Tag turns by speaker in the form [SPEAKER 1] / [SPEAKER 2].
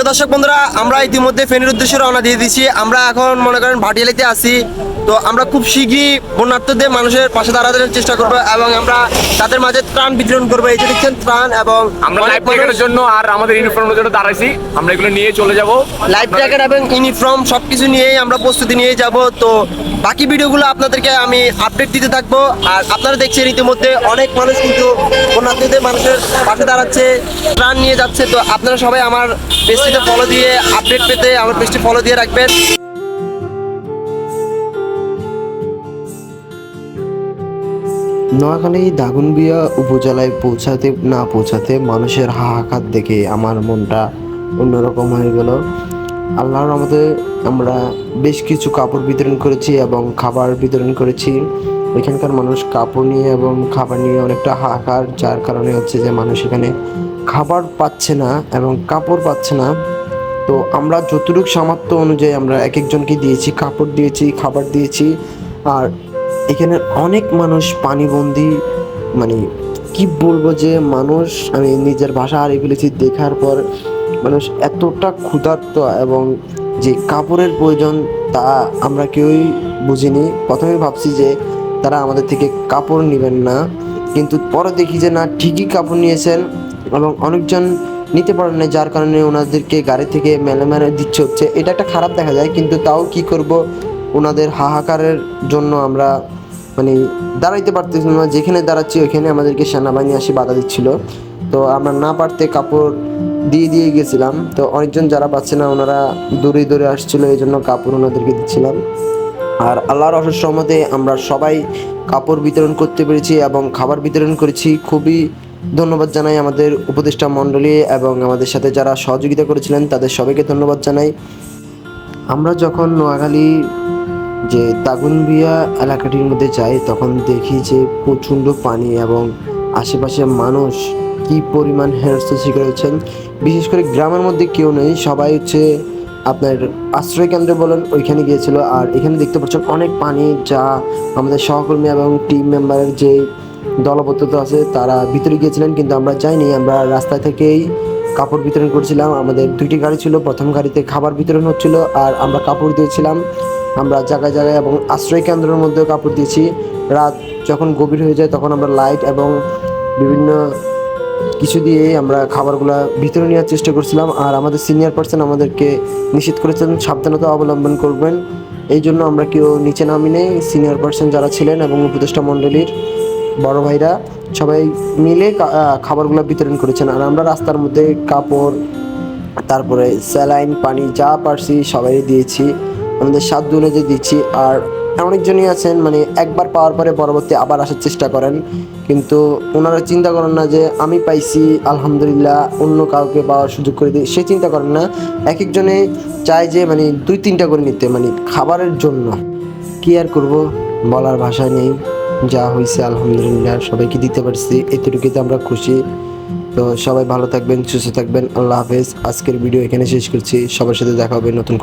[SPEAKER 1] দর্শক বন্ধুরা, আমরা ইতিমধ্যে ফেনীর উদ্দেশ্যে রওনা দিয়ে দিচ্ছি। আমরা এখন মনে করেন ভাটিয়ালিতে আছি। তো আমরা খুব শীঘ্রই বন্যার্থদের মানুষের পাশে দাঁড়াতে চেষ্টা করবো এবং আমরা তাদের মাঝে ত্রাণ বিতরণ করবো। এই যে দেখছেন ত্রাণ, এবং
[SPEAKER 2] আমরা লাইফ জ্যাকেটের জন্য আর আমাদের ইউনিফর্মের জন্য দাঁড়াইছি। আমরা এগুলো নিয়ে চলে যাব।
[SPEAKER 1] লাইফ জ্যাকেট এবং ইউনিফর্ম সবকিছু নিয়েই আমরা প্রস্তুতি নিয়ে যাব। তো বাকি ভিডিওগুলো আপনাদেরকে আমি আপডেট দিতে থাকবো। আর আপনারা দেখছেন ইতিমধ্যে অনেক মানুষ কিন্তু বন্যার্থদের মানুষের পাশে দাঁড়াচ্ছে, ত্রাণ নিয়ে যাচ্ছে। তো আপনারা সবাই আমার পেজটিতে ফলো দিয়ে আপডেট পেতে আমার পেজটি ফলো দিয়ে রাখবেন।
[SPEAKER 3] নোয়াখালী দাগনভূঞা উপজেলায় পৌঁছাতে মানুষের হাহাকার দেখে আমার মনটা অন্যরকম হয়ে গেল। আল্লাহর রহমতে আমরা বেশ কিছু কাপড় বিতরণ করেছি এবং খাবার বিতরণ করেছি। এখানকার মানুষ কাপড় নিয়ে এবং খাবার নিয়ে অনেকটা হাহাকার, যার কারণে হচ্ছে যে মানুষ এখানে খাবার পাচ্ছে না এবং কাপড় পাচ্ছে না। তো আমরা যতটুকু সামর্থ্য অনুযায়ী আমরা এক একজনকে দিয়েছি, কাপড় দিয়েছি, খাবার দিয়েছি। আর এখানে অনেক মানুষ পানিবন্দী, মানে কি বলবো যে মানুষ, আমি নিজের ভাষা হারিয়ে ফেলেছি দেখার পর। মানুষ এতটা ক্ষুধার্ত এবং যে কাপড়ের প্রয়োজন তা আমরা কেউই বুঝিনি। প্রথমে ভাবছি যে তারা আমাদের থেকে কাপড় নেবেন না, কিন্তু পরে দেখি যে না, ঠিকই কাপড় নিয়েছেন এবং অনেকজন নিতে পারেন না, যার কারণে ওনাদেরকে গাড়ি থেকে মেলে দিচ্ছে হচ্ছে। এটা একটা খারাপ দেখা যায়, কিন্তু তাও কি করব, ওনাদের হাহাকারের জন্য আমরা মানে দাঁড়াইতে পারতেছিলাম না। যেখানে দাঁড়াচ্ছি ওইখানে আমাদেরকে সেনাবাহিনী আসি বাধা দিচ্ছিল। তো আমরা না পারতে কাপড় দিয়ে গেছিলাম। তো অনেকজন যারা পাচ্ছে না ওনারা দূরে আসছিল, এই জন্য কাপড় ওনাদেরকে দিচ্ছিলাম। আর আল্লাহর অশেষ রহমতে আমরা সবাই কাপড় বিতরণ করতে পেরেছি এবং খাবার বিতরণ করেছি। খুবই ধন্যবাদ জানাই আমাদের উপদেষ্টা মণ্ডলী এবং আমাদের সাথে যারা সহযোগিতা করেছিলেন তাদের সবাইকে ধন্যবাদ জানাই। আমরা যখন নোয়াখালী যে দাগনভূঞা এলাকাটির মধ্যে যাই তখন দেখি যে প্রচণ্ড পানি এবং আশেপাশে মানুষ কি পরিমাণ হেনস্থার শিকার হচ্ছেন। বিশেষ করে গ্রামের মধ্যে কেউ নেই, সবাই হচ্ছে আপনার আশ্রয় কেন্দ্রে বলেন ওইখানে গিয়েছিল। আর এখানে দেখতে পাচ্ছেন অনেক পানি, যা আমাদের সহকর্মী এবং টিম মেম্বারের যে দলবদ্ধতা আছে তারা ভিতরে গিয়েছিলেন, কিন্তু আমরা যাইনি। আমরা রাস্তা থেকেই কাপড় বিতরণ করছিলাম। আমাদের দুইটি গাড়ি ছিল, প্রথম গাড়িতে খাবার বিতরণ হচ্ছিল আর আমরা কাপড় দিয়েছিলাম। আমরা জায়গায় এবং আশ্রয় কেন্দ্রের মধ্যেও কাপড় দিয়েছি। রাত যখন গভীর হয়ে যায় তখন আমরা লাইট এবং বিভিন্ন কিছু দিয়ে আমরা খাবারগুলো ভিতরে নেওয়ার চেষ্টা করছিলাম। আর আমাদের সিনিয়র পার্সন আমাদেরকে নিষেধ করেছেন সাবধানতা অবলম্বন করবেন, এই জন্য আমরা কেউ নিচে নামি নেই। সিনিয়র পার্সন যারা ছিলেন এবং উপদেষ্টা মণ্ডলীর বড় ভাইরা সবাই মিলে খাবারগুলো বিতরণ করেছেন। আর আমরা রাস্তার মধ্যে কাপড়, তারপরে স্যালাইন, পানি যা পারছি সবাই দিয়েছি, আমাদের সাধ্য অনুযায়ী দিচ্ছি। আর অনেকজনই আছেন মানে একবার পাওয়ার পরে পরবর্তী আবার আসার চেষ্টা করেন, কিন্তু ওনারা চিন্তা করেন না যে আমি পাইছি আলহামদুলিল্লাহ, অন্য কাউকে পাওয়ার সুযোগ করে দিই, সে চিন্তা করেন না। এক একজনে চায় যে মানে 2-3টা করে নিতে, মানে খাবারের জন্য। কি আর করব, বলার ভাষা নেই। যা হয়েছে আলহামদুলিল্লাহ সবাইকে দিতে পারছি, এতটুকুতে আমরা খুশি। তো সবাই ভালো থাকবেন, সুস্থ থাকবেন, আল্লাহ হাফেজ। আজকের ভিডিও এখানে শেষ করছি। সবার সাথে দেখা হবে নতুন